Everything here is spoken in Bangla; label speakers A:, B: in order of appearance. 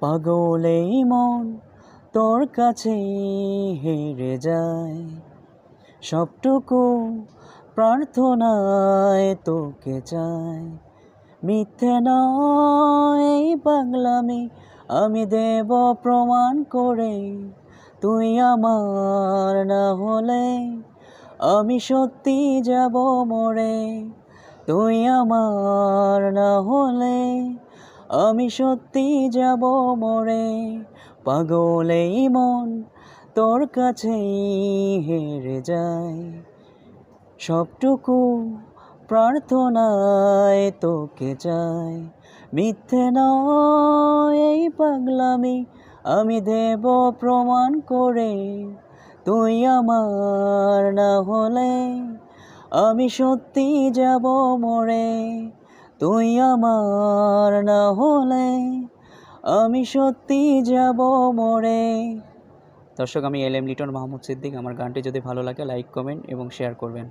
A: পাগল এই মন তোর কাছেই হেরে যায়, সবটুকু প্রার্থনায় তোকে চাই। মিথ্যে নয় এই পাগলামি, আমি দেব প্রমাণ করে। তুই আমার না হলে আমি সত্যি যাব মরে। তুই আমার না হলে আমি সত্যি যাব মরে। পাগল এই মন তোর কাছেই হেরে যায়, সবটুকু প্রার্থনায় তোকে চাই। মিথ্যে নয় এই পাগলামি, আমি দেব প্রমাণ করে। তুই আমার না হলে আমি সত্যি যাব মরে। তুই আমার না হলে আমি সত্যি যাব মরে। দর্শক, আমি এল এম লিটন মাহমুদ সিদ্দিক। আমার গানটি যদি ভালো লাগে লাইক, কমেন্ট এবং শেয়ার করবেন।